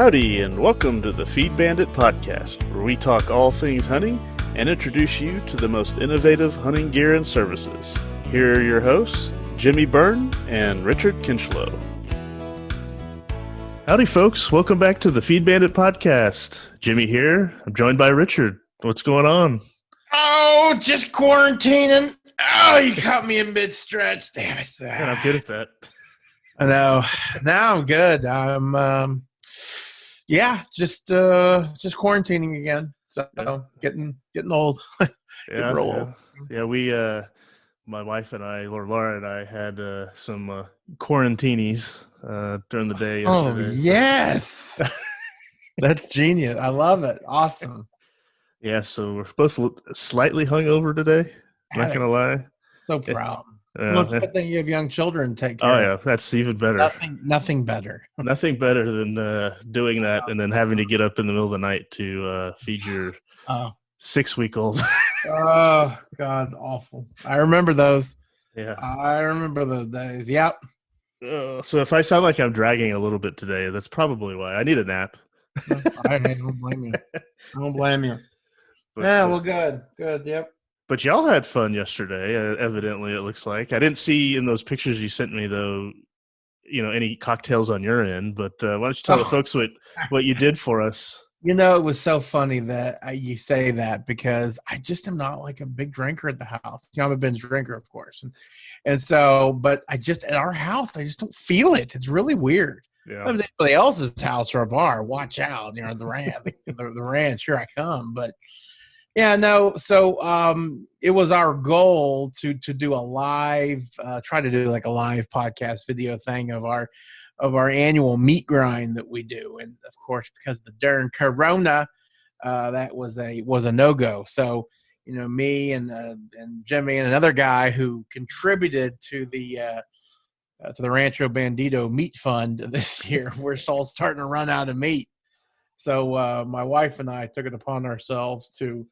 Howdy, and welcome to the Feed Bandit podcast, where we talk all things hunting and introduce you to the most innovative hunting gear and services. Here are your hosts, Jimmy Byrne and Richard Kinchlow. Howdy, folks. Welcome back to the Feed Bandit podcast. Jimmy here. I'm joined by Richard. What's going on? Oh, just quarantining. Oh, you caught me in mid-stretch. Damn it. Man, I'm good at that. I know. Now I'm good. I'm just quarantining again. So getting old. Yeah. We my wife and I, or Laura and I, had some quarantinis during the day yesterday. Oh, yes. That's genius. I love it. Awesome. Yeah, so we're both slightly hungover today. Not gonna lie. So proud. Well, it's a good thing you have young children to take care of. Oh, yeah, that's even better. Nothing better. Nothing better than doing that and then having to get up in the middle of the night to feed your 6-week-old. Oh, God, awful. I remember those. Yeah. I remember those days. Yep. So if I sound like I'm dragging a little bit today, that's probably why. I need a nap. I don't blame you. I don't blame you. But, yeah, well, good. Yep. But y'all had fun yesterday, evidently, it looks like. I didn't see in those pictures you sent me, though, any cocktails on your end. But why don't you tell the folks what you did for us? It was so funny that you say that because I just am not like a big drinker at the house. I'm a binge drinker, of course. And so, but at our house, I just don't feel it. It's really weird. Yeah. If anybody else's house or a bar, watch out. The ranch, here I come. But yeah, no. So it was our goal to do a live, try to do like a live podcast video thing of our annual meat grind that we do, and of course because of the darn corona, that was a no-go. So me and Jimmy and another guy who contributed to the Rancho Bandito meat fund this year, we're all starting to run out of meat. So my wife and I took it upon ourselves to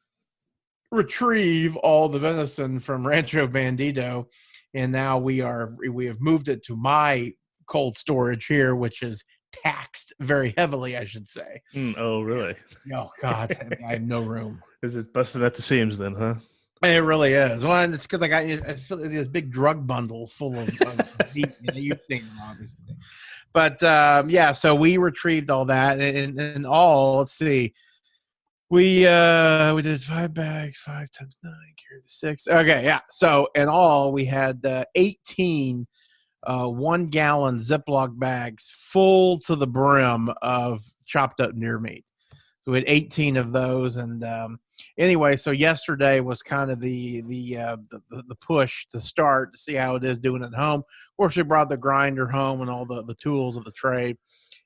retrieve all the venison from Rancho Bandito, and now we have moved it to my cold storage here, which is taxed very heavily, I should say. Oh, really? Oh, God, I have no room. Is it busted at the seams then, huh? It really is. Well, and it's because I feel these big drug bundles full of meat. You've seen them, obviously. But, so we retrieved all that, and all, let's see, we did 5 bags, 5 times 9, carried the 6. Okay, yeah. So in all, we had 18 1-gallon Ziploc bags full to the brim of chopped up deer meat. So we had 18 of those, and anyway, so yesterday was kind of the push to start to see how it is doing at home. Of course, we brought the grinder home and all the tools of the trade,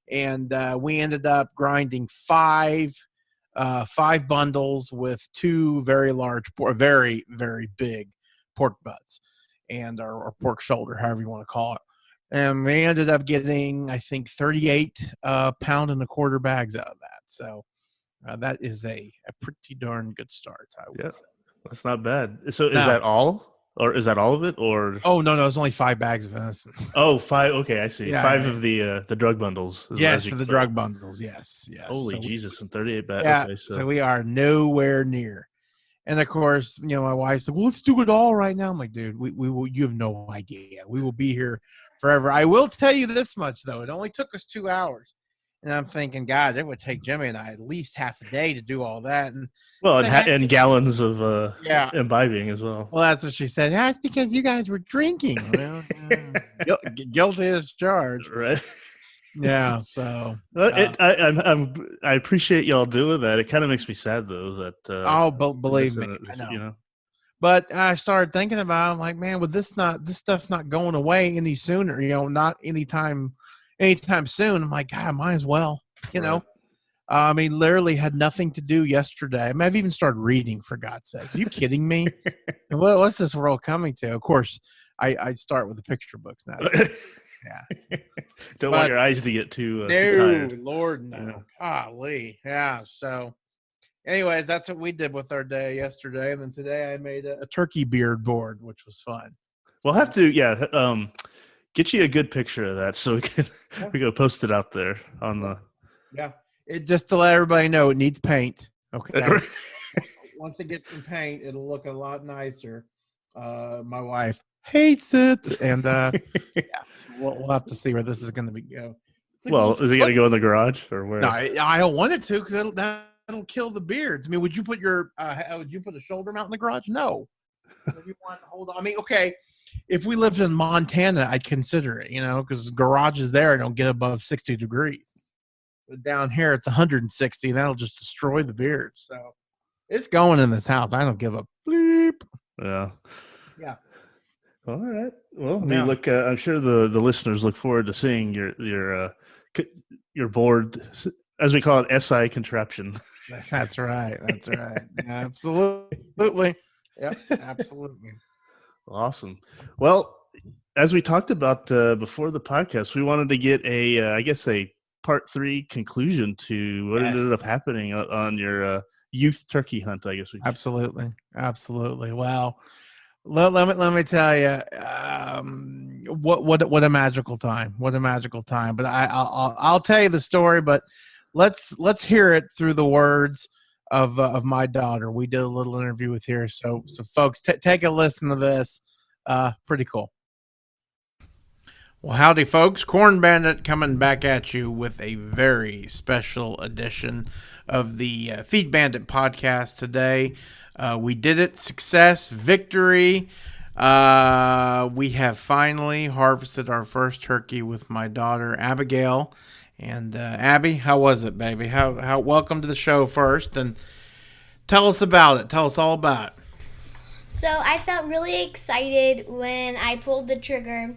and we ended up grinding 5 bundles with 2 very large, very, very big pork butts and or pork shoulder, however you want to call it. And we ended up getting, I think, 38 pound and a quarter bags out of that. So that is a pretty darn good start, I would say. That's not bad. So is that all? Or is that all of it? Or oh, no, it's only 5 bags of venison. Oh, 5. Okay, I see. Yeah, 5 of the drug bundles. Yes, the drug bundles. Yes. Holy Jesus, and 38 bags. Yeah, okay, so we are nowhere near. And of course, my wife's like, "Well, let's do it all right now." I'm like, "Dude, we will. You have no idea. We will be here forever." I will tell you this much though: it only took us 2 hours. And I'm thinking, God, it would take Jimmy and I at least half a day to do all that. And gallons of imbibing as well. Well, that's what she said. That's because you guys were drinking. Well, guilty as charged. Right. Yeah. So I appreciate y'all doing that. It kind of makes me sad though that. Believe me, I know. But I started thinking about it, I'm like, man, with this stuff not going away any sooner, not anytime soon. I'm like, God, might as well, Right. I mean, literally had nothing to do yesterday. I mean, I've even started reading, for God's sake. Are you kidding me? What's this world coming to? Of course, I start with the picture books now. Yeah. Don't want your eyes to get too tired. Lord, no. Golly. Yeah. So anyways, that's what we did with our day yesterday. And then today I made a turkey beard board, which was fun. We'll have to, get you a good picture of that so we can post it out there on the Yeah. It just to let everybody know, it needs paint. Okay. Once they get some paint, it'll look a lot nicer. My wife hates it, and yeah, we'll have to see where this is going to be go. Like, well, is it going to go in the garage or where? No, I don't want it to because that'll kill the beards. I mean, would you put a shoulder mount in the garage? No. If you want to hold on, I mean, okay. If we lived in Montana, I'd consider it, because garages there don't get above 60 degrees. But down here, it's 160, and that'll just destroy the beards. So it's going in this house. I don't give a bleep. Yeah. Yeah. All right. Well, I mean, look, I'm sure the listeners look forward to seeing your board, as we call it, SI contraption. That's right. That's right. Absolutely. Yep. Absolutely. Awesome. Well, as we talked about before the podcast, we wanted to get a part 3 conclusion to what ended up happening on your youth turkey hunt, I guess. Absolutely. Wow. Let me tell you, what a magical time. What a magical time. But I'll tell you the story, but let's hear it through the words of my daughter. We did a little interview with her, so folks, take a listen to this. Pretty cool. Well, howdy, folks. Corn Bandit coming back at you with a very special edition of the Feed Bandit podcast today. We did it. Success, victory. We have finally harvested our first turkey with my daughter, Abigail. And Abby, how was it, baby? How? Welcome to the show first, and tell us about it. Tell us all about it. So I felt really excited when I pulled the trigger.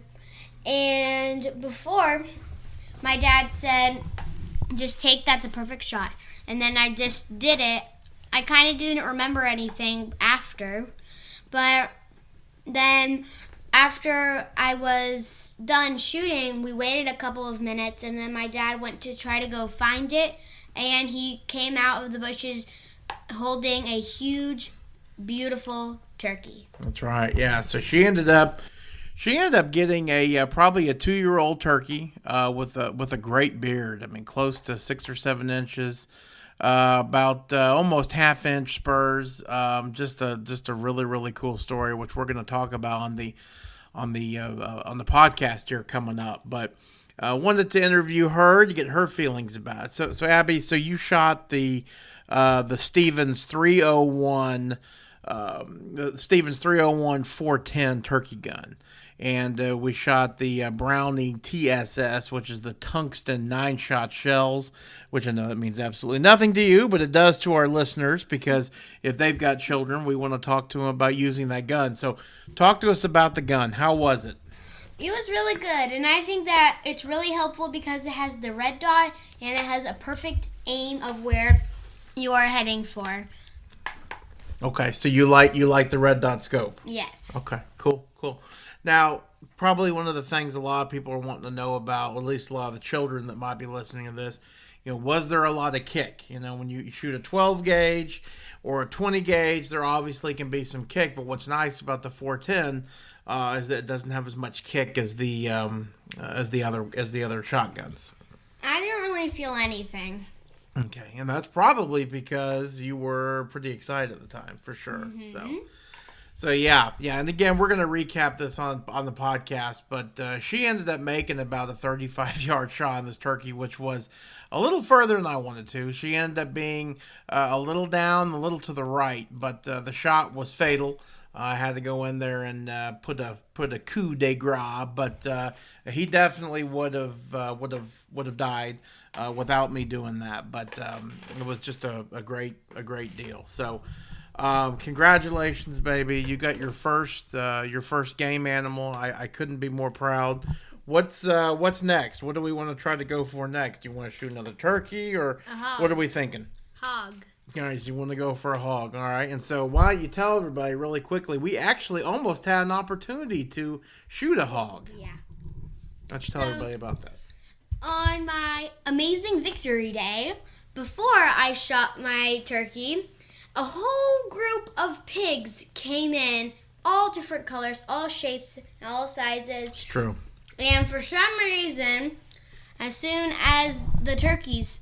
And before, my dad said, just take that's a perfect shot. And then I just did it. I kind of didn't remember anything after. But then after I was done shooting, we waited a couple of minutes. And then my dad went to try to go find it. And he came out of the bushes holding a huge, beautiful turkey. That's right. Yeah. So she ended up getting probably a 2-year-old turkey with a great beard. I mean, close to 6 or 7 inches, about almost half-inch spurs. Just a really, really cool story, which we're going to talk about on the podcast here coming up. But wanted to interview her to get her feelings about it. So Abby, so you shot the Stevens 301. The Stevens 301 410 turkey gun, and we shot the Browning TSS, which is the tungsten 9-shot shells, which I know that means absolutely nothing to you, but it does to our listeners, because if they've got children, we want to talk to them about using that gun. So talk to us about the gun. How was it? It was really good, and I think that it's really helpful because it has the red dot and it has a perfect aim of where you are heading for. Okay, so you like the red dot scope? Yes. Okay, cool. Now, probably one of the things a lot of people are wanting to know about, or at least a lot of the children that might be listening to this, was there a lot of kick? When you shoot a 12 gauge or a 20 gauge, there obviously can be some kick, but what's nice about the 410 is that it doesn't have as much kick as the other shotguns. I didn't really feel anything. Okay, and that's probably because you were pretty excited at the time, for sure. Mm-hmm. So yeah, and again, we're going to recap this on the podcast, but she ended up making about a 35-yard shot on this turkey, which was a little further than I wanted to. She ended up being a little down, a little to the right, but the shot was fatal. I had to go in there and put a coup de grace, but he definitely would have died without me doing that. But it was just a great deal. So congratulations, baby! You got your first game animal. I couldn't be more proud. What's next? What do we want to try to go for next? Do you want to shoot another turkey, or what are we thinking? Hog. Guys, you want to go for a hog, all right? And so why don't you tell everybody really quickly, we actually almost had an opportunity to shoot a hog. Yeah. Let's tell everybody about that. On my amazing victory day, before I shot my turkey, a whole group of pigs came in, all different colors, all shapes, and all sizes. It's true. And for some reason, As soon as the turkeys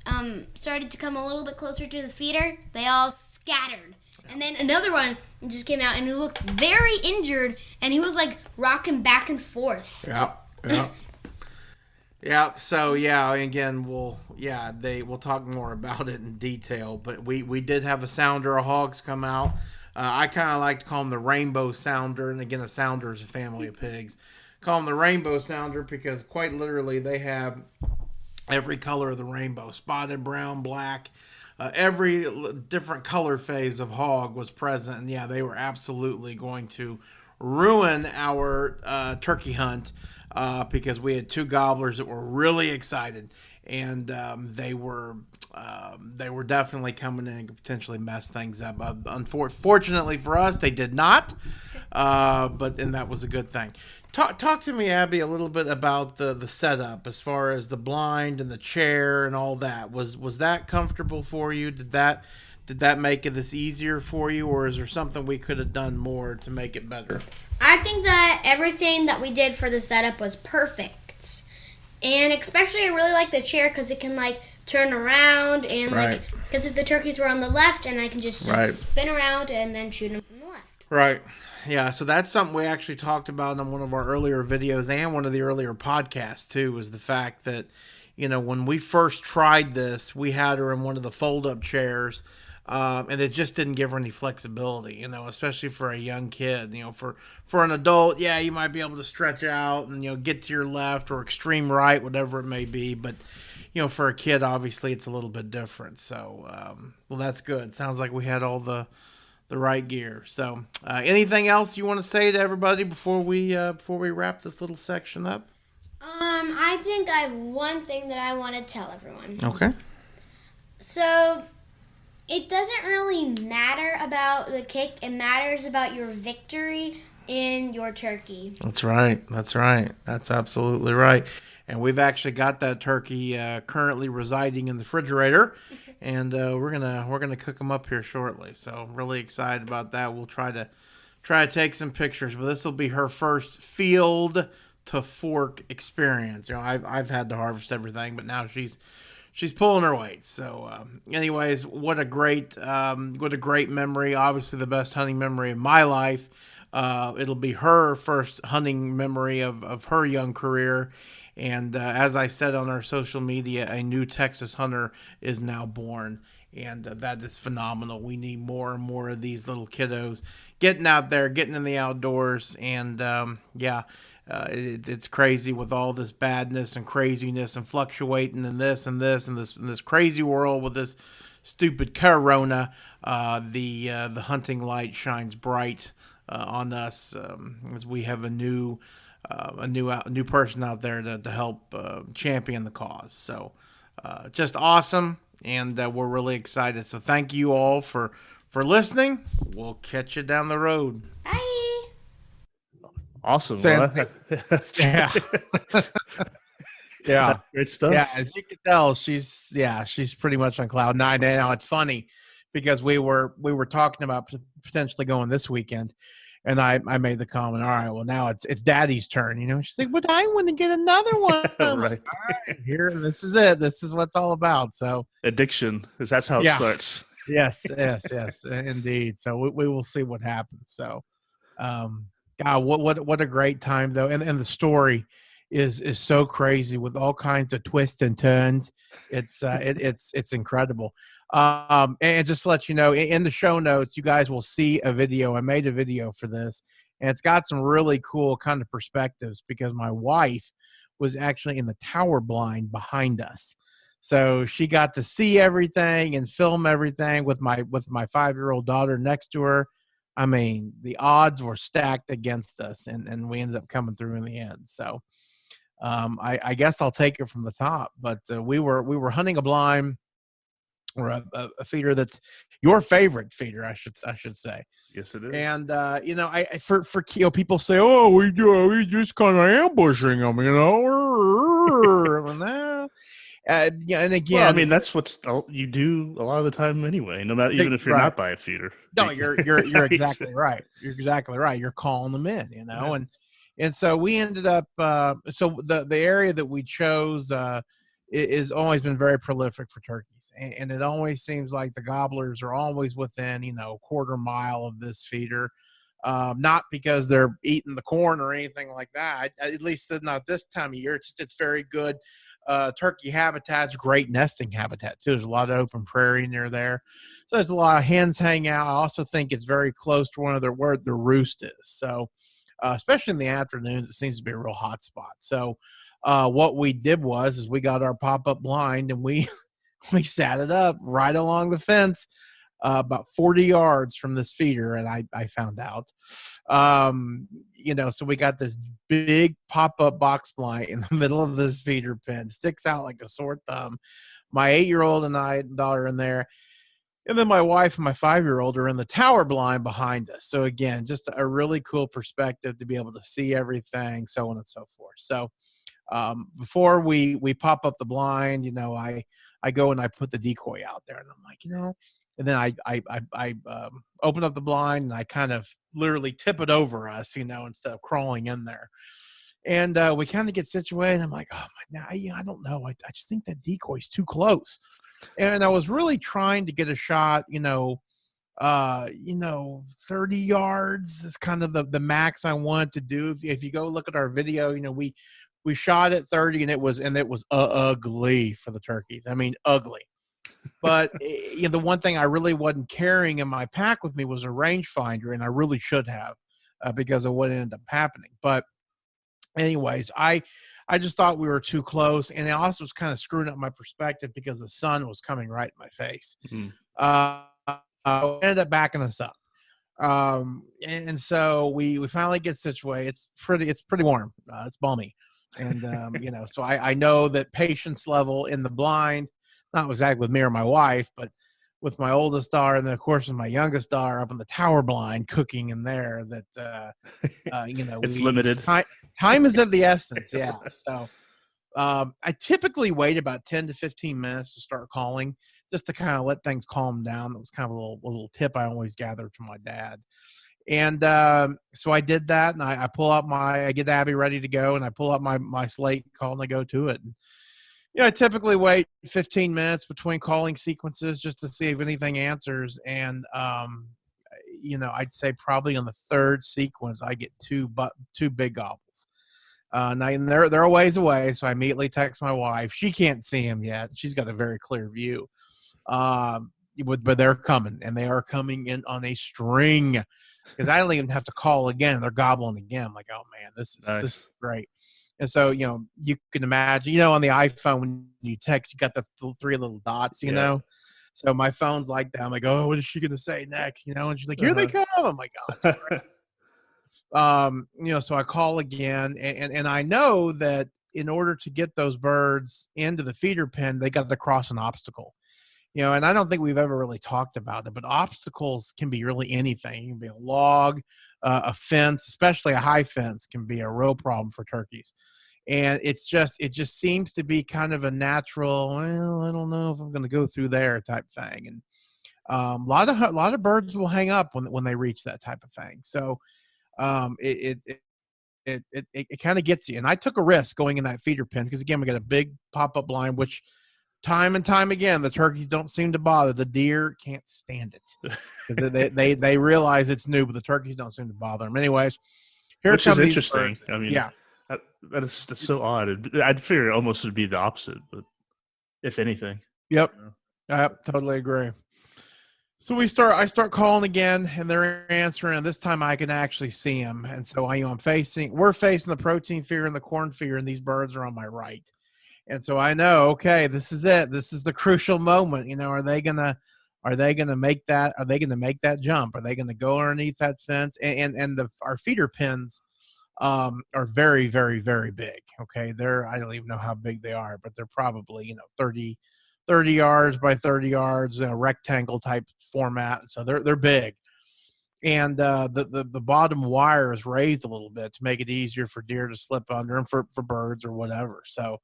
started to come a little bit closer to the feeder, they all scattered. And then another one just came out, and he looked very injured, and he was like rocking back and forth. Yeah. Yeah. So again, we'll talk more about it in detail. But we did have a sounder of hogs come out. I kind of like to call them the rainbow sounder, and again, a sounder is a family of pigs. Call them the rainbow sounder because quite literally they have every color of the rainbow: spotted, brown, black. Every different color phase of hog was present, and they were absolutely going to ruin our turkey hunt because we had two gobblers that were really excited, and they were definitely coming in and could potentially mess things up. Unfortunately for us, they did not, but that was a good thing. Talk to me, Abby, a little bit about the setup as far as the blind and the chair and all that. Was that comfortable for you? Did that make it this easier for you, or is there something we could have done more to make it better? I think that everything that we did for the setup was perfect. And especially I really like the chair because it can like turn around and because if the turkeys were on the left and I can just spin around and then shoot them from the left. Right. Yeah, so that's something we actually talked about on one of our earlier videos and one of the earlier podcasts too, was the fact that, when we first tried this, we had her in one of the fold-up chairs, and it just didn't give her any flexibility, especially for a young kid. For an adult, you might be able to stretch out and, get to your left or extreme right, whatever it may be, but, for a kid, obviously, it's a little bit different. So, well, that's good. Sounds like we had all the right gear. So, anything else you want to say to everybody before we wrap this little section up? I think I have one thing that I want to tell everyone. Okay. So, it doesn't really matter about the kick. It matters about your victory in your turkey. That's right. That's absolutely right. And we've actually got that turkey currently residing in the refrigerator. And we're gonna cook them up here shortly, so I'm really excited about that. We'll try to take some pictures, but this will be her first field to fork experience. I've had to harvest everything, but now she's pulling her weight. So, anyways, what a great memory. Obviously, the best hunting memory of my life. It'll be her first hunting memory of her young career. And as I said on our social media, a new Texas hunter is now born. And that is phenomenal. We need more and more of these little kiddos getting out there, getting in the outdoors. And it's crazy with all this badness and craziness and fluctuating and this crazy world with this stupid corona. The hunting light shines bright on us as we have a new person out there to help champion the cause. So just awesome, and we're really excited. So thank you all for listening. We'll catch you down the road. Bye. Awesome. Yeah. Yeah. Great stuff. Yeah, as you can tell, she's pretty much on cloud nine. Now it's funny because we were talking about potentially going this weekend. And I made the comment, all right, well, now it's Daddy's turn. She's like, but I want to get another one. Right. All right, here, this is it. This is what it's all about. So addiction, because that's how it starts. Yes, indeed. So we will see what happens. So, God, what a great time though, and the story is so crazy with all kinds of twists and turns. It's incredible. And just to let you know, in the show notes, you guys will see a video. I made a video for this, and it's got some really cool kind of perspectives because my wife was actually in the tower blind behind us. So she got to see everything and film everything with my 5-year-old daughter next to her. I mean, the odds were stacked against us, and we ended up coming through in the end. So I guess I'll take it from the top. But we were hunting a blind, or a feeder that's your favorite feeder, I should say. Yes, it is. And I for people say, oh, we just kind of ambushing them, and again, well, I mean, that's what you do a lot of the time anyway. No matter, even if you're not by a feeder. No, you're exactly right. You're exactly right. You're calling them in, Yeah. and so we ended up. So the area that we chose, is always been very prolific for turkeys, and it always seems like the gobblers are always within a quarter mile of this feeder. Not because they're eating the corn or anything like that. At least not this time of year. It's very good turkey habitats, great nesting habitat too. There's a lot of open prairie near there, so there's a lot of hens hang out. I also think it's very close to where the roost is. So, especially in the afternoons, it seems to be a real hot spot. So, what we did is we got our pop-up blind and we we sat it up right along the fence, about 40 yards from this feeder, and I found out. So we got this big pop-up box blind in the middle of this feeder pen, sticks out like a sore thumb. My 8-year-old and I daughter in there, and then my wife and my 5-year-old are in the tower blind behind us. So again, just a really cool perspective to be able to see everything, so on and so forth. So before we pop up the blind, I go and I put the decoy out there, and I'm like, and then I open up the blind and I kind of literally tip it over us, instead of crawling in there. And we kind of get situated. I'm like, oh my, I don't know. I just think that decoy's too close. And I was really trying to get a shot, 30 yards is kind of the max I wanted to do. If you go look at our video, we shot at 30 and it was ugly for the turkeys. I mean, ugly. But the one thing I really wasn't carrying in my pack with me was a rangefinder, and I really should have, because of what ended up happening. But anyways, I just thought we were too close, and it also was kind of screwing up my perspective because the sun was coming right in my face. Ended up backing us up. And so we finally get situated. It's pretty warm. It's balmy. And, so I know that patience level in the blind, not exactly with me or my wife, but with my oldest daughter, and then of course with my youngest daughter up in the tower blind cooking in there, that, it's limited. Time is of the essence. Yeah. So, I typically wait about 10 to 15 minutes to start calling, just to kind of let things calm down. That was kind of a little tip I always gathered from my dad. And so I did that, and I get Abby ready to go, and I pull up my slate call, and I go to it. And, I typically wait 15 minutes between calling sequences just to see if anything answers. And, I'd say probably on the third sequence, I get two big gobbles. Now they're a ways away, so I immediately text my wife. She can't see them yet. She's got a very clear view. But they're coming, and they are coming in on a string, because I don't even have to call again. They're gobbling again. I'm like, oh man, this is great. And so, you can imagine, on the iPhone, when you text, you got the three little dots, know. So my phone's like that. I'm like, oh, what is she going to say next? And she's like, here they come. I'm like, oh, that's great. So I call again, and I know that in order to get those birds into the feeder pen, they got to cross an obstacle. And I don't think we've ever really talked about it, but obstacles can be really anything. It can be a log, a fence, especially a high fence, can be a real problem for turkeys. And it just seems to be kind of a natural, well, I don't know if I'm going to go through there type thing. And a lot of birds will hang up when they reach that type of thing. So it kind of gets you. And I took a risk going in that feeder pen because, again, we got a big pop-up blind, which time and time again, the turkeys don't seem to bother. The deer can't stand it because they realize it's new, but the turkeys don't seem to bother them. Anyways, which is interesting. Birds. I mean, yeah, that's so odd. I'd figure it almost would be the opposite, but if anything. Yep, I totally agree. So I start calling again, and they're answering. And this time I can actually see them, and so we're facing the protein feeder and the corn feeder, and these birds are on my right. And so I know, okay, this is it. This is the crucial moment. Are they gonna make that? Are they gonna make that jump? Are they gonna go underneath that fence? And our feeder pens are very, very, very big. Okay, I don't even know how big they are, but they're probably 30 yards by 30 yards, rectangle type format. So they're big. And the bottom wire is raised a little bit to make it easier for deer to slip under and for birds or whatever. So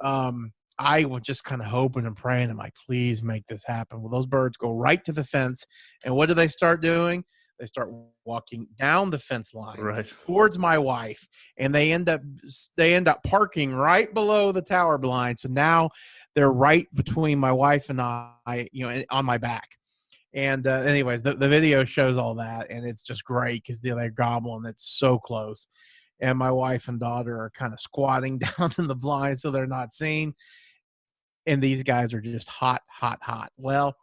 I was just kind of hoping and praying, I'm like, please make this happen. Well, those birds go right to the fence, and what do they start doing? They start walking down the fence line Right. towards my wife, and they end up parking right below the tower blind. So now they're right between my wife and I, on my back. And anyways, the video shows all that, and it's just great because they're gobbling. It's so close. And my wife and daughter are kind of squatting down in the blind so they're not seen. And these guys are just hot, hot, hot. Well,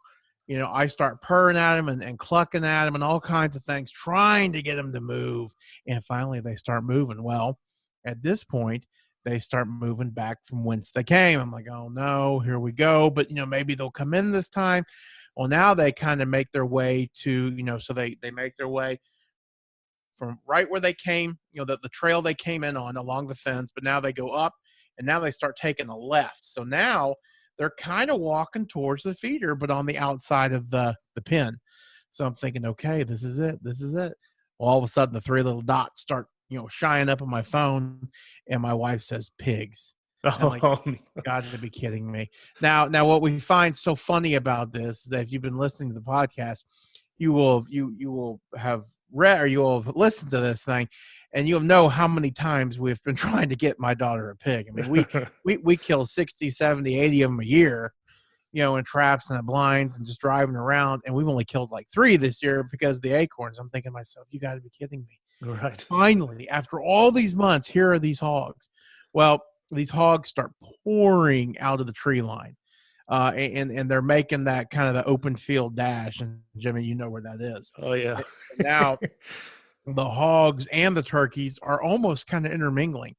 I start purring at them and clucking at them and all kinds of things, trying to get them to move. And finally, they start moving. Well, at this point, they start moving back from whence they came. I'm like, oh, no, here we go. But, maybe they'll come in this time. Well, now they kind of make their way to, so they make their way from right where they came, the trail they came in on along the fence. But now they go up, and now they start taking a left. So now they're kind of walking towards the feeder, but on the outside of the pen. So I'm thinking, okay, this is it. This is it. Well, all of a sudden, the three little dots start, shining up on my phone, and my wife says, pigs. I'm like, got to be kidding me. Now, what we find so funny about this is that if you've been listening to the podcast, you will have read or you will have listened to this thing, and you'll know how many times we've been trying to get my daughter a pig. I mean, we kill 60, 70, 80 of them a year, in traps and at blinds and just driving around. And we've only killed like 3 this year because of the acorns. I'm thinking to myself, you got to be kidding me. Right. Finally, after all these months, here are these hogs. Well, these hogs start pouring out of the tree line. And they're making that kind of the open field dash. And Jimmy, you know where that is. Oh, yeah. Now, the hogs and the turkeys are almost kind of intermingling.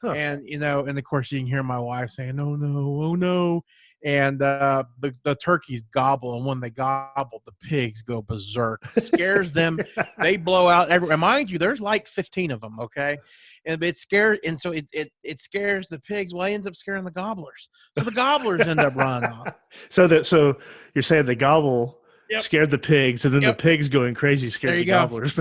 Huh. And, and of course you can hear my wife saying, oh no. And the turkeys gobble. And when they gobble, the pigs go berserk. It scares them. They blow out everywhere. Mind you, there's like 15 of them. Okay. And it scares, and so it scares the pigs. Well, it ends up scaring the gobblers. So the gobblers end up running off. So you're saying the gobble scared the pigs, and then the pigs going crazy scared the gobblers.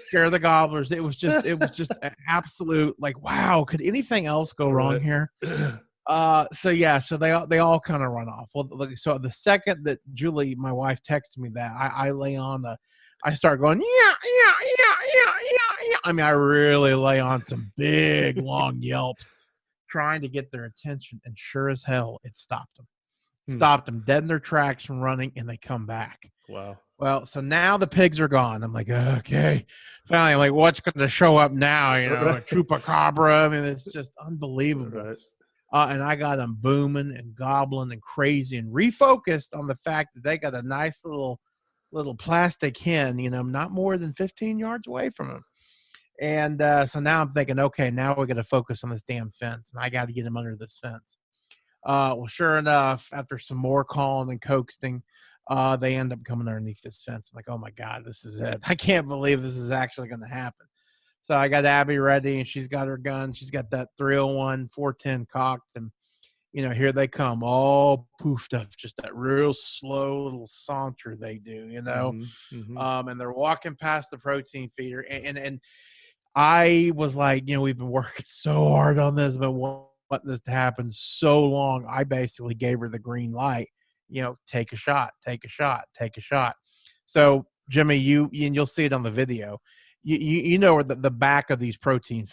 Scare the gobblers. It was just an absolute like, wow, could anything else go wrong here? So they all kind of run off. Well, so the second that Julie, my wife, texted me that, I lay on I start going, yeah. I mean, I really lay on some big, long yelps, trying to get their attention. And sure as hell, it stopped them. Stopped them dead in their tracks from running, and they come back. Wow. Well, so now the pigs are gone. I'm like, okay. Finally, I'm like, what's going to show up now? A chupacabra. I mean, it's just unbelievable. Right. And I got them booming and gobbling and crazy and refocused on the fact that they got a nice little plastic hen, not more than 15 yards away from them. And so now I'm thinking, okay, now we got to focus on this damn fence, and I got to get him under this fence. Well, sure enough, after some more calling and coaxing, they end up coming underneath this fence. I'm like, oh my God, this is it. I can't believe this is actually going to happen. So I got Abby ready, and she's got her gun. She's got that 301 410 cocked, and here they come, all poofed up, just that real slow little saunter they do, Mm-hmm. And they're walking past the protein feeder, and I was like, we've been working so hard on this, but want this to happen so long. I basically gave her the green light, take a shot. So Jimmy, you'll see it on the video. You know where the back of these protein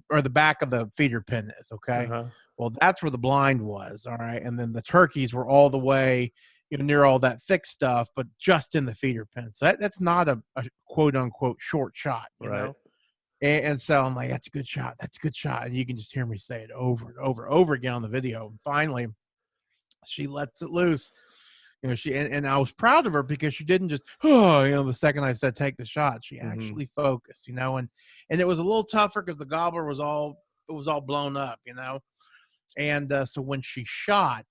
or the back of the feeder pen is, okay? Uh-huh. Well, that's where the blind was, all right? And then the turkeys were all the way near all that thick stuff, but just in the feeder pen. So that's not a quote-unquote short shot, you know? And so I'm like, that's a good shot. And you can just hear me say it over and over again on the video. And finally, she lets it loose. She and I was proud of her because she didn't just, the second I said take the shot, she actually focused, and it was a little tougher because the gobbler was all blown up, and so when she shot,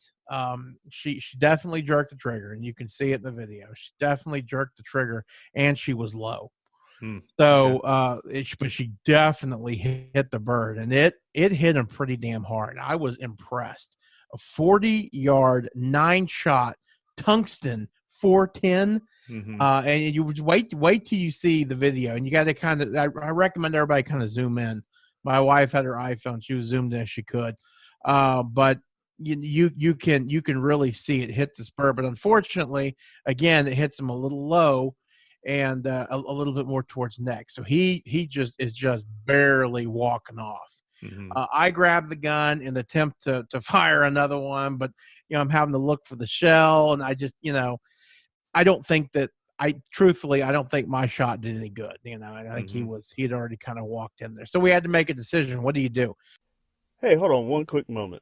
she definitely jerked the trigger, and you can see it in the video. She definitely jerked the trigger, and she was low. So, but she definitely hit the bird, and it hit him pretty damn hard. I was impressed. A 40-yard 9-shot tungsten 410. And you wait till you see the video, and you got to kind of, I recommend everybody kind of zoom in. My wife had her iPhone. She was zoomed in as she could. But you can really see it hit the spur, but unfortunately, again, it hits him a little low. and a little bit more towards neck. So he is just barely walking off. Mm-hmm. I grabbed the gun in the attempt to fire another one, but I'm having to look for the shell, and I just I don't think that truthfully I don't think my shot did any good. And I think he had already kind of walked in there. So we had to make a decision. What do you do? Hey, hold on one quick moment.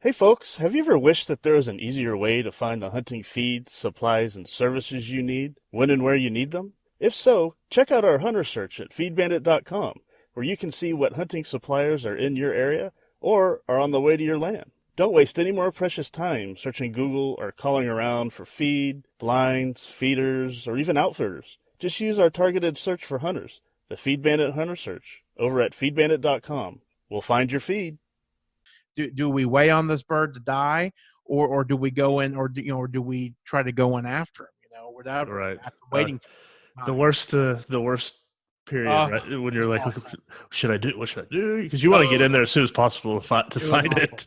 Hey folks, have you ever wished that there was an easier way to find the hunting feeds, supplies, and services you need, when and where you need them? If so, check out our hunter search at feedbandit.com, where you can see what hunting suppliers are in your area or are on the way to your land. Don't waste any more precious time searching Google or calling around for feed, blinds, feeders, or even outfitters. Just use our targeted search for hunters, the Feed Bandit Hunter Search, over at feedbandit.com. We'll find your feed. Do we weigh on this bird to die, or do we go in, or do we try to go in after him? Without after waiting. The worst period, right? When you're like, what should I do? Because you want to get in there as soon as possible to find it.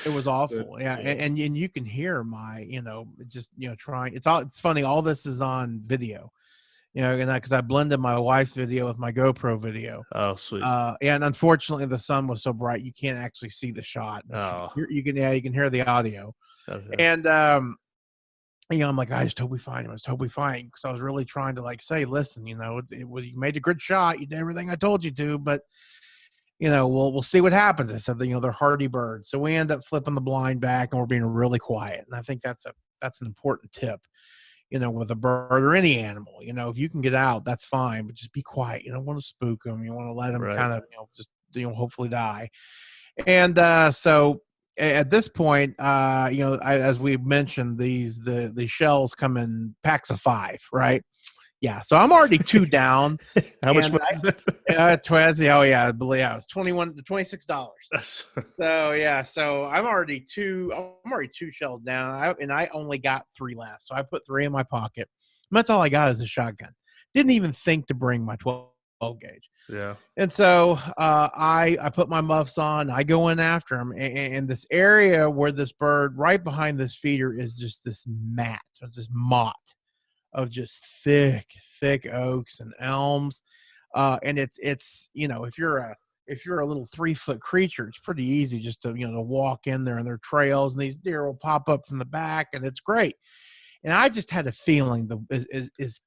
It was awful, yeah. And you can hear my, just trying. It's funny. All this is on video. Because I blended my wife's video with my GoPro video. Oh, sweet. And unfortunately, the sun was so bright you can't actually see the shot. Oh. You can hear the audio. Okay. And I'm like, I was totally fine. It was totally fine, because I was really trying to say, listen, you made a good shot. You did everything I told you to, but we'll see what happens. I said, they're hardy birds. So we end up flipping the blind back, and we're being really quiet. And I think that's an important tip. With a bird or any animal, if you can get out, that's fine, but just be quiet. You don't want to spook them. You want to let them kind of, just hopefully die. And so at this point, as we mentioned, the shells come in packs of 5, right? Yeah. So I'm already 2 down. How much was it? I believe it was $26. So yeah. So I'm already 2 shells down. I only got 3 left. So I put 3 in my pocket. And that's all I got is the shotgun. Didn't even think to bring my 12 gauge. Yeah. And so I put my muffs on. I go in after him, and this area where this bird right behind this feeder is just this mat, or this motte of just thick oaks and elms, and it's if you're a little 3-foot creature, it's pretty easy just to to walk in there, and there are trails, and these deer will pop up from the back, and it's great. And I just had a feeling as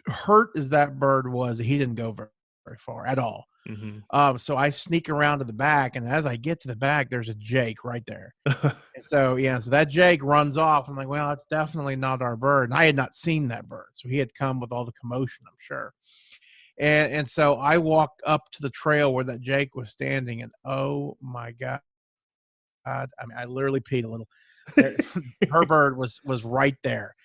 hurt as that bird was, he didn't go very far at all. Mm-hmm. So I sneak around to the back, and as I get to the back, there's a Jake right there. And so that Jake runs off. I'm like, well, it's definitely not our bird. And I had not seen that bird, so he had come with all the commotion, I'm sure. And so I walked up to the trail where that Jake was standing, and oh my God, I mean, I literally peed a little. Her bird was right there.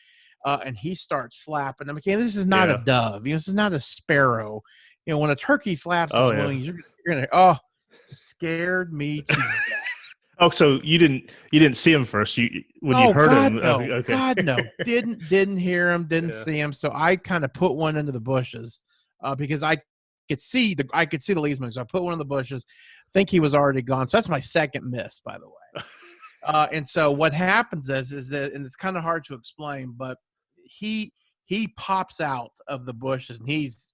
And he starts flapping. I mean, this is not a dove. This is not a sparrow. When a turkey flaps his wings, you're gonna scared me to death. Oh, so you didn't see him first. You heard God, him. No. Okay. God no. Didn't hear him, didn't see him. So I kind of put one into the bushes because I could see the leaves moving. So I put one in the bushes. I think he was already gone. So that's my second miss, by the way. And so what happens is that, and it's kind of hard to explain, but he pops out of the bushes, and he's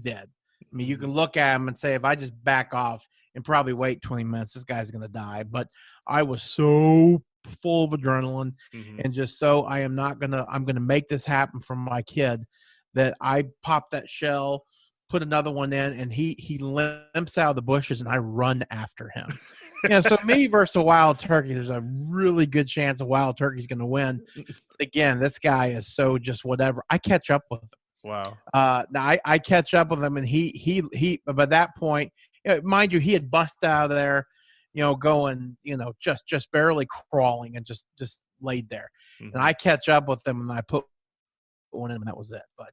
dead. I mean, you can look at him and say, if I just back off and probably wait 20 minutes, this guy's going to die. But I was so full of adrenaline and just I'm going to make this happen for my kid, that I popped that shell, put another one in, and he limps out of the bushes, and I run after him. So me versus a wild turkey, there's a really good chance a wild turkey's going to win. Again, this guy is so just whatever. I catch up with him. Wow. Now I catch up with him, and he by that point, mind you, he had busted out of there, going, just barely crawling, and just laid there. And I catch up with him, and I put one in, and that was it. But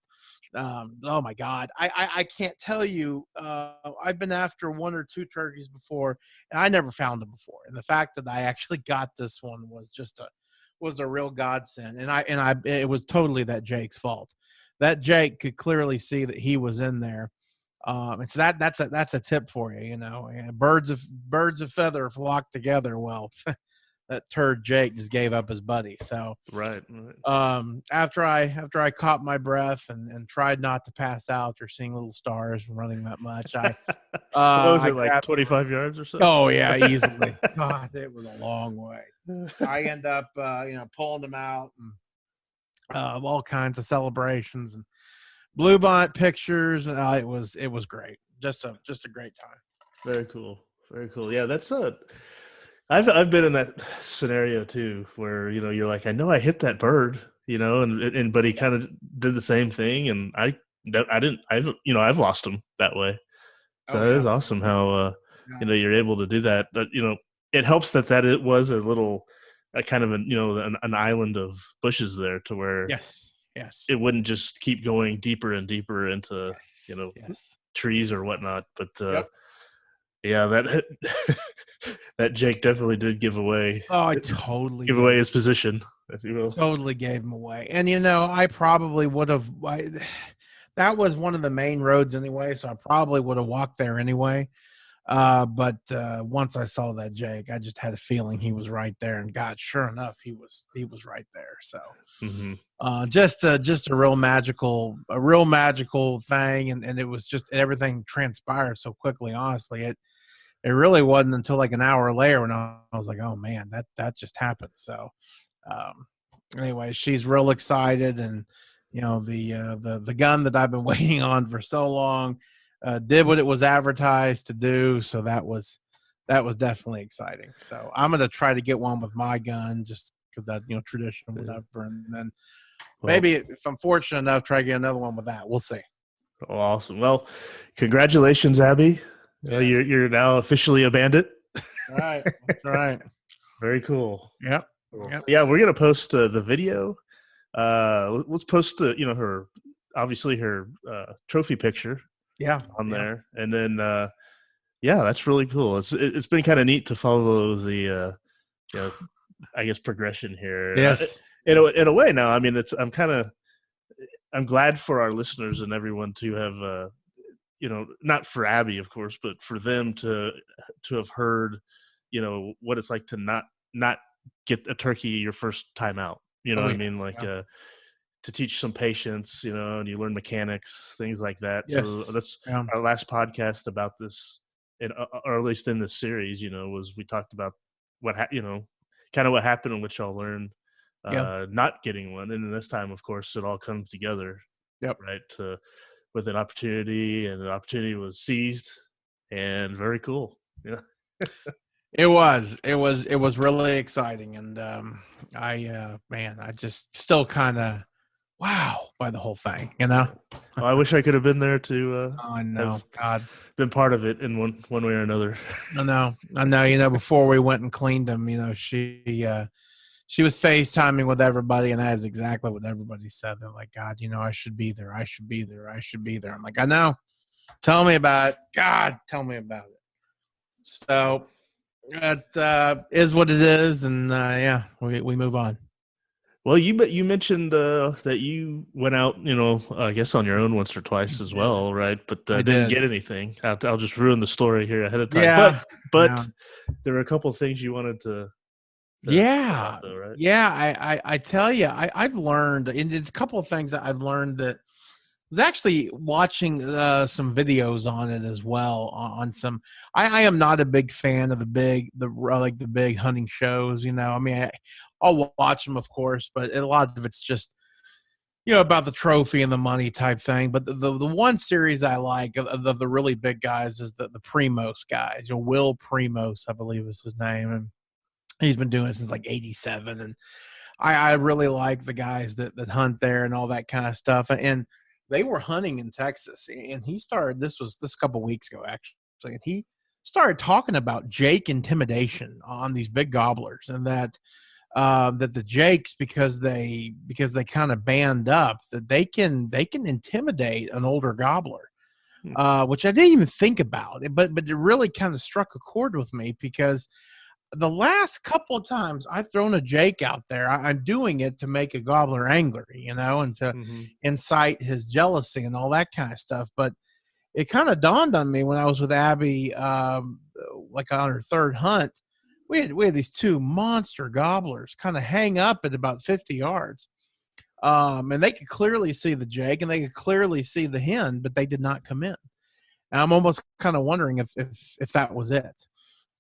oh my God, I can't tell you. I've been after 1 or 2 turkeys before, and I never found them before. And the fact that I actually got this one was a real godsend. And it was totally that Jake's fault. That Jake could clearly see that he was in there. And so that's a tip for you. And birds of feather flock together. Well, that turd Jake just gave up his buddy. So Right. after I caught my breath and tried not to pass out or seeing little stars from running that much, What was I it, like grabbed, 25 yards or so? oh yeah, easily. God, it was a long way. I end up pulling him out and all kinds of celebrations and bluebonnet pictures, and it was great. Just a great time. Very cool. Very cool. Yeah, that's I've been in that scenario too, where you're like, I know I hit that bird, but he kind of did the same thing, and I've lost him that way. So it is awesome how you're able to do that. But it helps that it was a little kind of an island of bushes there, to where yes, it wouldn't just keep going deeper and deeper into trees or whatnot. But yeah, that that Jake definitely did give away. Oh, I totally give away his position, if you will. Totally gave him away. And I probably would have. That was one of the main roads anyway, so I probably would have walked there anyway. But once I saw that Jake, I just had a feeling he was right there, and God, sure enough, he was right there. So, just a real magical thing, and it was just everything transpired so quickly. Honestly, it really wasn't until like an hour later when I was like, oh man, that just happened. So, anyway, she's real excited, and the gun that I've been waiting on for so long did what it was advertised to do. So that was definitely exciting. So I'm going to try to get one with my gun, just because that, tradition, whatever. And then maybe if I'm fortunate enough, try to get another one with that. We'll see. Oh, awesome. Well, congratulations, Abby. Yes. You're now officially a bandit. All right. That's right. Very cool. Yep. Yeah, we're going to post the video. Let's post her, obviously her trophy picture. On there, and then that's really cool. It's been kind of neat to follow the I guess progression here. Yes, in a way. Now, I mean, I'm glad for our listeners and everyone to have not for Abby, of course, but for them to have heard what it's like to not get a turkey your first time out. What I mean? Like to teach some patience, and you learn mechanics, things like that. Yes. So that's our last podcast about this, or at least in this series, was we talked about what kind of what happened and what y'all learned not getting one. And then this time, of course, it all comes together. Yep. Right. With an opportunity, and the opportunity was seized, and very cool. Yeah. It was really exciting. And I just still kind of wow by the whole thing, Well, I wish I could have been there to I know, God, been part of it in one way or another. I know. Before we went and cleaned them, she was FaceTiming with everybody, and that is exactly what everybody said. They're like, God, I should be there. I should be there. I should be there. I'm like, I know. Tell me about it. God, tell me about it. So that is what it is, and we move on. Well, you mentioned that you went out, I guess on your own once or twice as well, right? But didn't get anything. I'll just ruin the story here ahead of time. Yeah, but there were a couple of things you wanted to. Yeah, though, right? Yeah. I tell you, I've learned, and it's a couple of things that I've learned that was actually watching some videos on it as well. On some, I am not a big fan of the big hunting shows. I mean, I'll watch them, of course, but a lot of it's just, about the trophy and the money type thing. But the one series I like of the really big guys is the Primos guys. Will Primos, I believe is his name, and he's been doing it since like '87. And I really like the guys that hunt there and all that kind of stuff. And they were hunting in Texas, and he started. This a couple of weeks ago, actually, and he started talking about Jake intimidation on these big gobblers, and that the Jakes, because they kind of band up, that they can intimidate an older gobbler, which I didn't even think about. But it really kind of struck a chord with me, because the last couple of times I've thrown a Jake out there, I'm doing it to make a gobbler angry, and to incite his jealousy and all that kind of stuff. But it kind of dawned on me when I was with Abby, like on her third hunt. we had these two monster gobblers kind of hang up at about 50 yards. And they could clearly see the jake and they could clearly see the hen, but they did not come in. And I'm almost kind of wondering if that was it.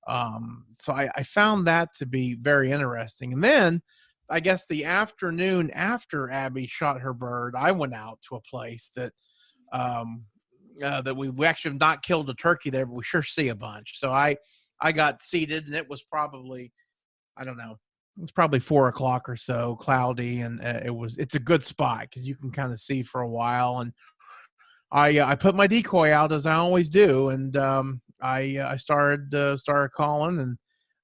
So I found that to be very interesting. And then I guess the afternoon after Abby shot her bird, I went out to a place that that we actually have not killed a turkey there, but we sure see a bunch. So I got seated, and it was probably, I don't know, it's probably 4:00 or so, cloudy, and it's a good spot because you can kind of see for a while. And I put my decoy out as I always do, and I started calling, and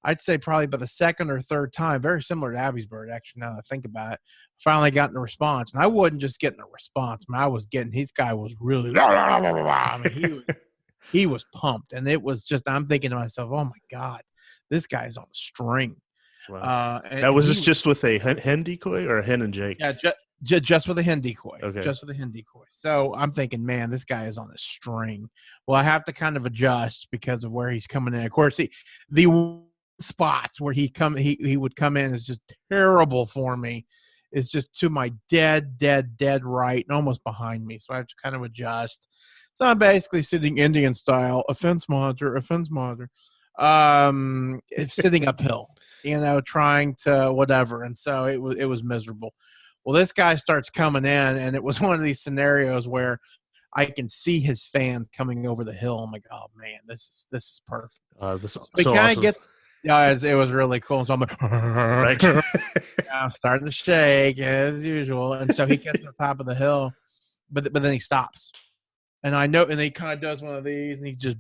I'd say probably by the second or third time, very similar to Abby's bird, actually, now that I think about it, finally gotten a response. And I wasn't just getting a response, man, I was getting, this guy was really, I mean, he was pumped. And it was just, I'm thinking to myself, oh my God, this guy's on a string. Wow. Now, was this just with a hen decoy or a hen and jake? Yeah, just with a hen decoy. Okay. Just with a hen decoy. So I'm thinking, man, this guy is on a string. Well, I have to kind of adjust because of where he's coming in. Of course, the spots where he would come in is just terrible for me. It's just to my dead right and almost behind me. So I have to kind of adjust. So I'm basically sitting Indian style, a fence monitor, sitting uphill, trying to whatever. And so it was miserable. Well, this guy starts coming in, and it was one of these scenarios where I can see his fan coming over the hill. I'm like, oh man, this is perfect. This is so so awesome. It was really cool. So I'm like, right. I'm starting to shake as usual. And so he gets to the top of the hill, but then he stops. And I know, and he kind of does one of these, and he's just,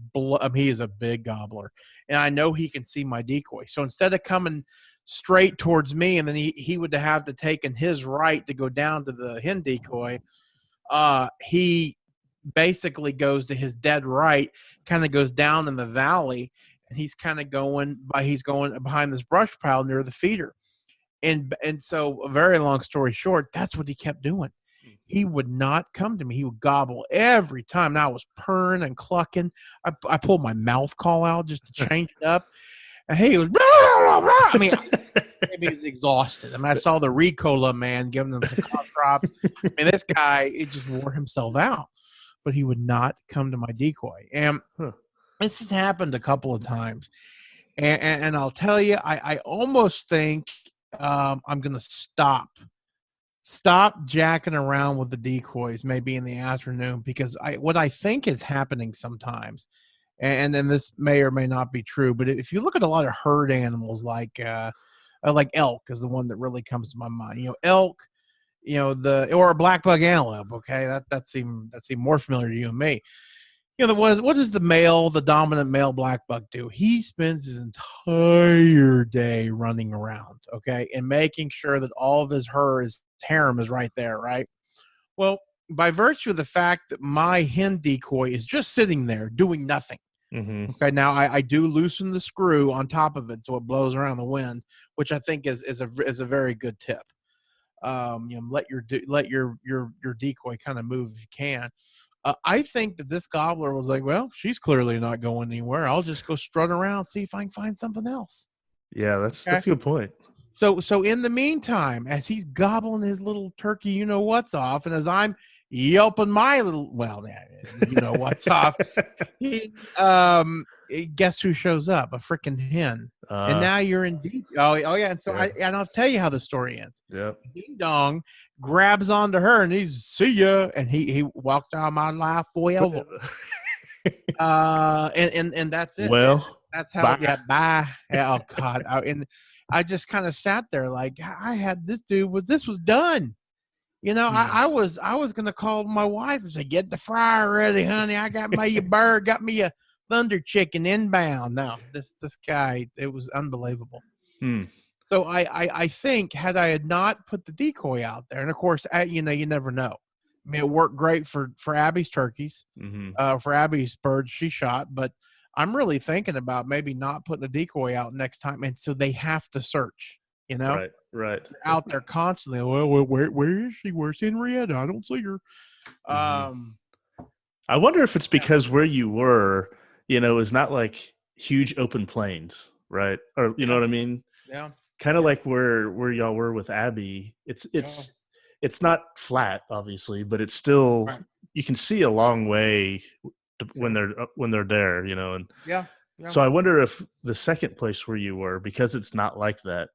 he is a big gobbler. And I know he can see my decoy. So instead of coming straight towards me, and then he would have to taken his right to go down to the hen decoy, he basically goes to his dead right, kind of goes down in the valley, and he's going behind this brush pile near the feeder. And so, a very long story short, that's what he kept doing. He would not come to me. He would gobble every time. Now I was purring and clucking. I pulled my mouth call out just to change it up. And he was, I mean, maybe he was exhausted. I mean, I saw the Ricola man giving him some cough drops. I mean, this guy, it just wore himself out. But he would not come to my decoy. And this has happened a couple of times. And I'll tell you, I almost think I'm going to stop jacking around with the decoys maybe in the afternoon, because what I think is happening sometimes, and then this may or may not be true, but if you look at a lot of herd animals like elk is the one that really comes to my mind. Elk, or a black bug antelope. Okay, that's even more familiar to you and me. What does the dominant male black buck do? He spends his entire day running around, okay, and making sure that all of his harem is right there, right? Well, by virtue of the fact that my hen decoy is just sitting there doing nothing. Mm-hmm. Okay, now I do loosen the screw on top of it so it blows around the wind, which I think is a very good tip. Let your decoy kind of move if you can. I think that this gobbler was like, well, she's clearly not going anywhere. I'll just go strut around, see if I can find something else. Yeah, that's a good point. So in the meantime, as he's gobbling his little turkey, what's off, and as I'm yelping my little, what's off, guess who shows up? A freaking hen. And now you're in deep. Oh yeah. And so I'll tell you how the story ends. Yeah. Ding dong grabs onto her, and he's, see ya, and he walked out of my life forever. And that's it. Well, that's how. Bye. Yeah, bye. Oh God. And I just kind of sat there like, I had this dude. This was done. I was gonna call my wife and say, get the fryer ready, honey. I got me a bird, got me a thunder chicken inbound. No, this guy, it was unbelievable. So I think had I had not put the decoy out there, and of course, you never know. I mean, it worked great for Abby's turkeys, for Abby's birds she shot, but I'm really thinking about maybe not putting a decoy out next time, and so they have to search. Right. They're out there constantly. Well, where is she? Where's Henrietta? I don't see her. I wonder if it's because where you were, is not like huge open plains. right? Or you know what I mean? Yeah. Kind of like where y'all were with Abby. It's not flat, obviously, but it's still Right. you can see a long way when they're there, and Yeah. so I wonder if the second place where you were, because it's not like that,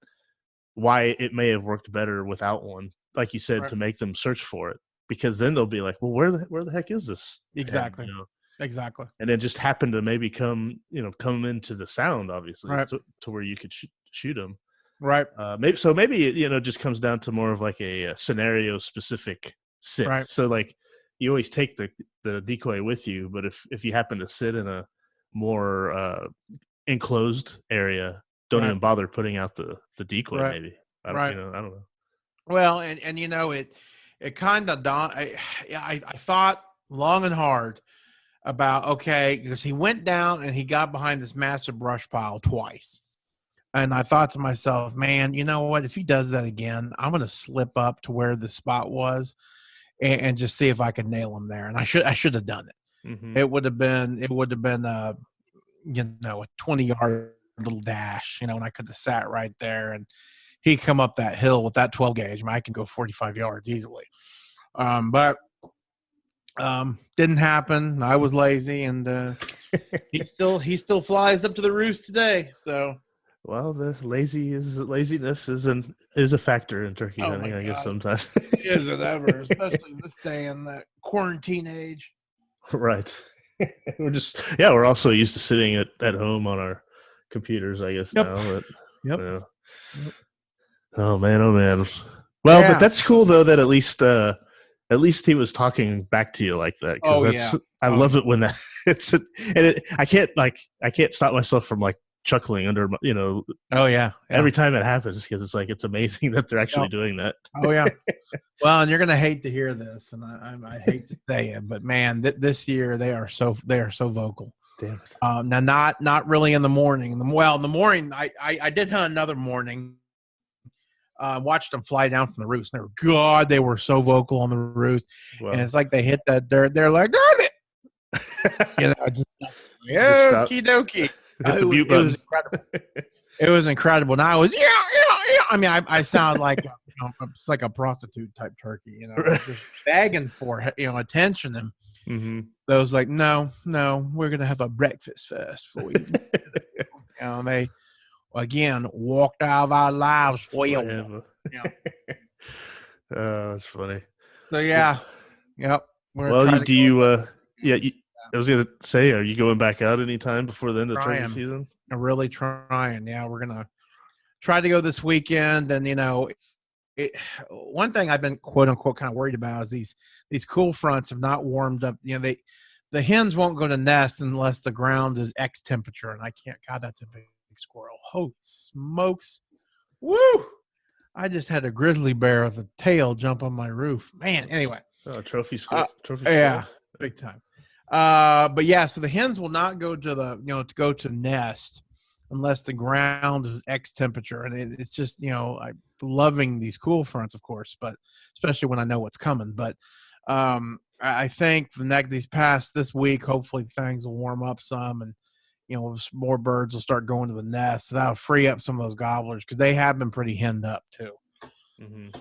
why it may have worked better without one, like you said, Right. to make them search for it, because then they'll be like, well, where the heck is this? Exactly. And, Exactly. and it just happened to maybe come into the sound, obviously, Right. to where you could shoot them. Right. Maybe it just comes down to more of like a scenario specific sit. Right. So like you always take the decoy with you, but if you happen to sit in a more enclosed area, don't Right. even bother putting out the decoy. Right. Maybe I Right. don't know. Well, and it kind of I thought long and hard about, okay, because he went down and he got behind this massive brush pile twice. And I thought to myself, man, you know what? If he does that again, I'm going to slip up to where the spot was and just see if I can nail him there. And I should have done it. Mm-hmm. It would have been a 20-yard little dash, and I could have sat right there and he come up that hill with that 12 gauge. I mean, I can go 45 yards easily. But didn't happen. I was lazy, and he still flies up to the roost today. So, well, the laziness is a factor in turkey hunting, I guess sometimes. Is it ever, especially this day in that quarantine age? Right. We're also used to sitting at home on our computers, I guess. Yep. Now. But, Yep. Yep. Oh man. Well, but that's cool though that at least he was talking back to you like that. I love it when that I can't stop myself from like chuckling under, Oh yeah. Every time it happens, because it's like, it's amazing that they're actually doing that. Oh yeah. Well, and you're going to hate to hear this, and I hate to say it, but man, this year they are so vocal. Damn it. Now not really in the morning. In the morning, I did hunt another morning. Watched them fly down from the roost. They were so vocal on the roost. Wow. And it's like they hit that dirt. They're like, got it. Okie dokie. It was incredible. It was incredible. Now I was I mean, I sound like it's like a prostitute type turkey. Just begging for attention. And mm-hmm. those like, no, we're gonna have a breakfast first for you. They. Again, walked out of our lives for you. That's funny. So yeah, yep. Well, I was gonna say, are you going back out anytime before the end of turkey season? I'm really trying. Yeah, we're gonna try to go this weekend, and one thing I've been quote unquote kind of worried about is these cool fronts have not warmed up. The hens won't go to nest unless the ground is X temperature, and I can't. God, that's a big squirrel. Holy smokes. Woo! I just had a grizzly bear with a tail jump on my roof. Man, anyway. Oh, trophy squirrel. Yeah, big time. But yeah, so the hens will not go to to go to nest unless the ground is X temperature. And it's just, I'm loving these cool fronts, of course, but especially when I know what's coming. But I think this week, hopefully things will warm up some, and more birds will start going to the nest. So that'll free up some of those gobblers, because they have been pretty henned up too. Mm-hmm.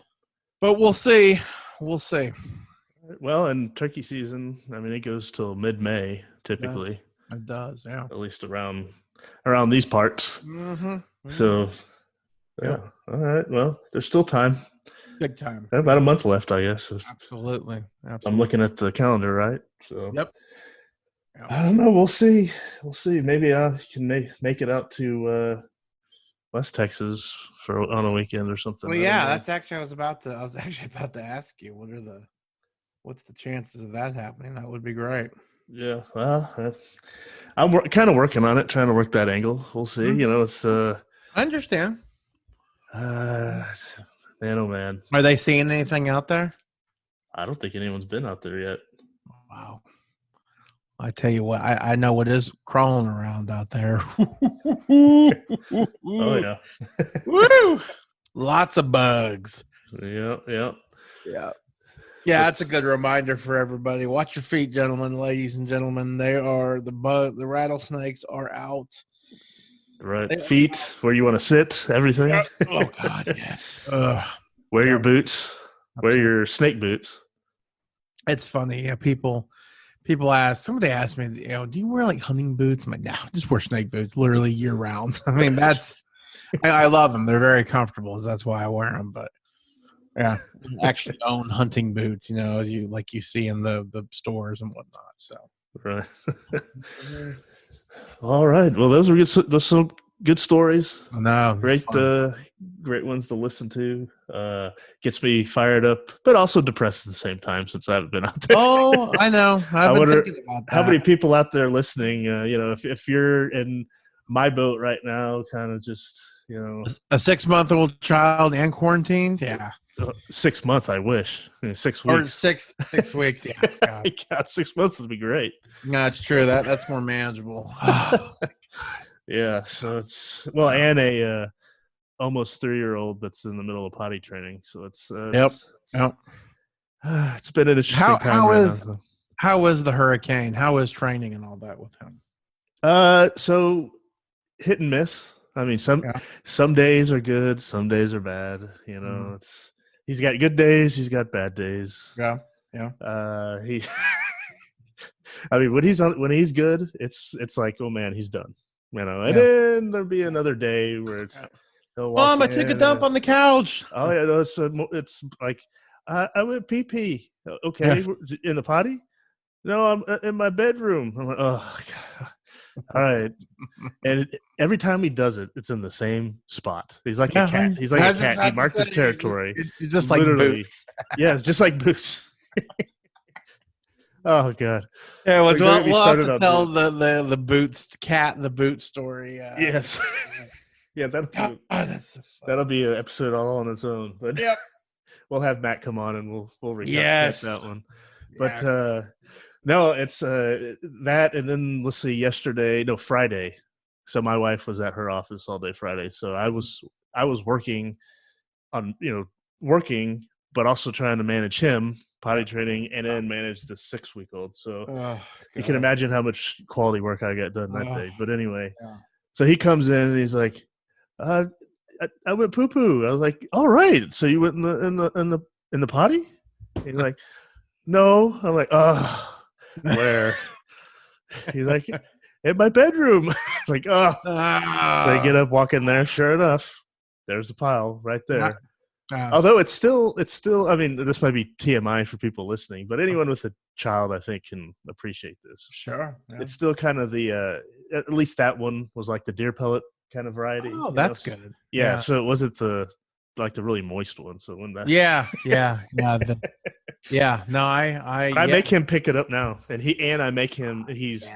But we'll see. Well, and turkey season, I mean, it goes till mid-May typically. Yeah, it does, yeah. At least around these parts. Mm-hmm. So, yeah. All right. Well, there's still time. Big time. About a month left, I guess. Absolutely. I'm looking at the calendar, right? So. Yep. I don't know. We'll see. Maybe I can make it out to West Texas on a weekend or something. Well, yeah, that's actually I was actually about to ask you, what's the chances of that happening? That would be great. Yeah. Well, I'm kind of working on it, trying to work that angle. We'll see. Mm-hmm. It's I understand. Man, oh man. Are they seeing anything out there? I don't think anyone's been out there yet. Wow. I tell you what, I know what is crawling around out there. Oh yeah. Woo! Lots of bugs. Yep. Yeah, that's a good reminder for everybody. Watch your feet, gentlemen, ladies and gentlemen. The rattlesnakes are out. Right. Feet, where you want to sit, everything. Oh God, yes. Wear your boots. Wear your snake boots. It's funny. Yeah, people ask. Somebody asked me, do you wear like hunting boots? I'm like, no, just wear snake boots, literally year round. I mean, I love them. They're very comfortable. So that's why I wear them. But yeah, I actually own hunting boots. As you see in the stores and whatnot. So right. All right. Well, those are some good stories. No, Great ones to listen to. Gets me fired up, but also depressed at the same time since I haven't been out there. Oh, I know. I've been thinking about that. How many people out there listening? If you're in my boat right now, kind of just a 6-month-old child and quarantined. Yeah. 6 months. I wish 6 weeks or 6 weeks. Yeah. God, 6 months would be great. No, it's true. That's more manageable. Yeah. So it's and a almost 3-year-old that's in the middle of potty training. So it's it's been an interesting time. How was the hurricane? How was training and all that with him? So hit and miss. I mean, some days are good, some days are bad. He's got good days, he's got bad days. Yeah. I mean, when he's good, it's like, oh man, he's done. And then there'll be another day where he'll walk Mom, I took a dump on the couch. Oh yeah, no, it's like I went pee. Okay, in the potty? No, I'm in my bedroom. I'm like, oh God. All right. And every time he does it, it's in the same spot. He's like a cat. He's like a cat. He marked his territory. It's just like Boots. Yeah, it's just like Boots. Oh God. Yeah, we'll have to tell the Boots cat, the Boots story. Yes. Yeah, that'll be an episode all on its own. But we'll have Matt come on and we'll recap that one. But no, it's that, and then let's see, Friday. So my wife was at her office all day Friday. So I was working on working, but also trying to manage him, potty training, and then manage the 6-week-old. So you can imagine how much quality work I got done that day. But anyway, so he comes in and he's like, I went poo poo. I was like, all right. So you went in the potty? And he's like, no. I'm like, where? He's like, in my bedroom. Like, They get up, walk in there. Sure enough, there's a pile right there. Although it's still. I mean, this might be TMI for people listening, but anyone with a child, I think, can appreciate this. Sure. Yeah. It's still kind of the. At least that one was like the deer pellet kind of variety. Oh, that's good. Yeah. So it wasn't the really moist one. So when that. Yeah. No, I make him pick it up now, and I make him. He's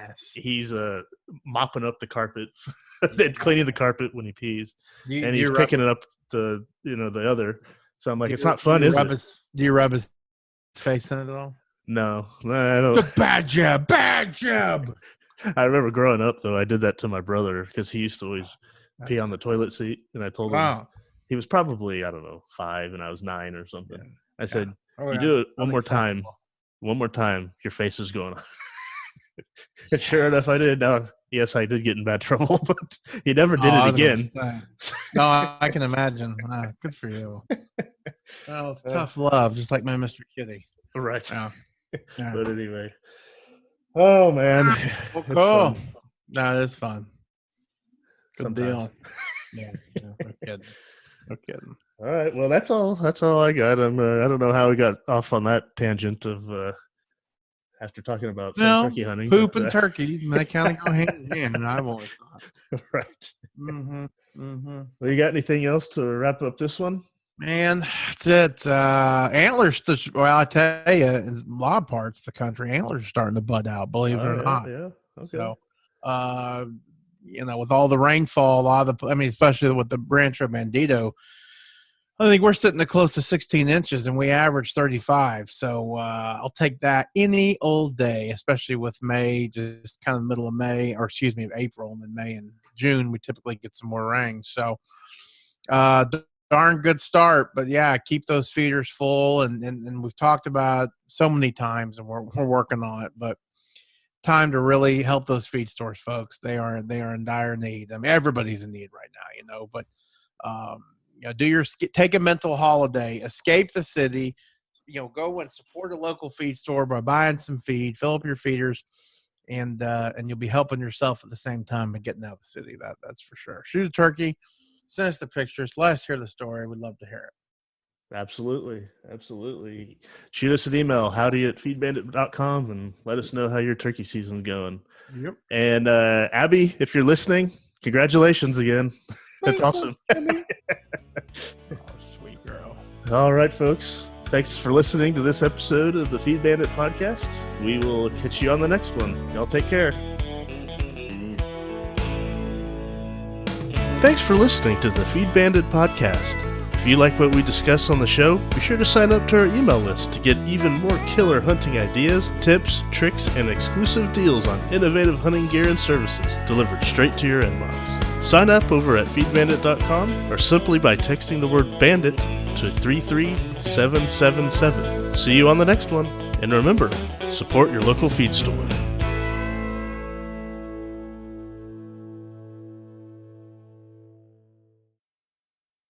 mopping up the carpet, then cleaning the carpet when he pees, and he's picking it up the other. So I'm like, it's not fun, is it? Do you rub his face in it at all? No, I don't. Bad job. I remember growing up though, I did that to my brother because he used to always pee on the toilet seat, and I told him he was probably 5 and I was 9 or something. I said, you do it one more time, your face is going on. And sure enough, I did. Now, yes, I did get in bad trouble, but he never did it again. No, I can imagine. Good for you. Well, it's tough love, just like my Mr. Kitty. Right. Yeah. But anyway. Oh, man. Well, cool. No, it's fun. Good deal. Yeah, no kidding. All right. Well, that's all I got. I don't know how we got off on that tangent of after talking about turkey hunting. Poop and turkey, they kind of go hand in hand, and I've always thought. Right. Mm-hmm. Well, you got anything else to wrap up this one? Man, that's it. Antlers, I tell you, in a lot of parts of the country, antlers are starting to bud out, believe it or not. Yeah. Okay. So, with all the rainfall, especially with the Rancho Bandito, I think we're sitting at close to 16 inches, and we average 35. So I'll take that any old day, especially with May, just kind of the middle of May, or excuse me, April, and then May and June, we typically get some more rain. So darn good start. But, yeah, keep those feeders full. And we've talked about so many times, and we're working on it. But time to really help those feed stores, folks. They are in dire need. I mean, everybody's in need right now, but take a mental holiday, escape the city, go and support a local feed store by buying some feed, fill up your feeders, and you'll be helping yourself at the same time and getting out of the city. That's for sure. Shoot a turkey, send us the pictures, let us hear the story. We'd love to hear it. Absolutely. Shoot us an email, howdy@feedbandit.com, and let us know how your turkey season's going. Yep. And Abby, if you're listening, congratulations again. That's awesome. Sweet girl. All right, folks. Thanks for listening to this episode of the Feed Bandit podcast. We will catch you on the next one. Y'all take care. Thanks for listening to the Feed Bandit podcast. If you like what we discuss on the show, be sure to sign up to our email list to get even more killer hunting ideas, tips, tricks, and exclusive deals on innovative hunting gear and services delivered straight to your inbox. Sign up over at feedbandit.com or simply by texting the word bandit to 33777. See you on the next one. And remember, support your local feed store.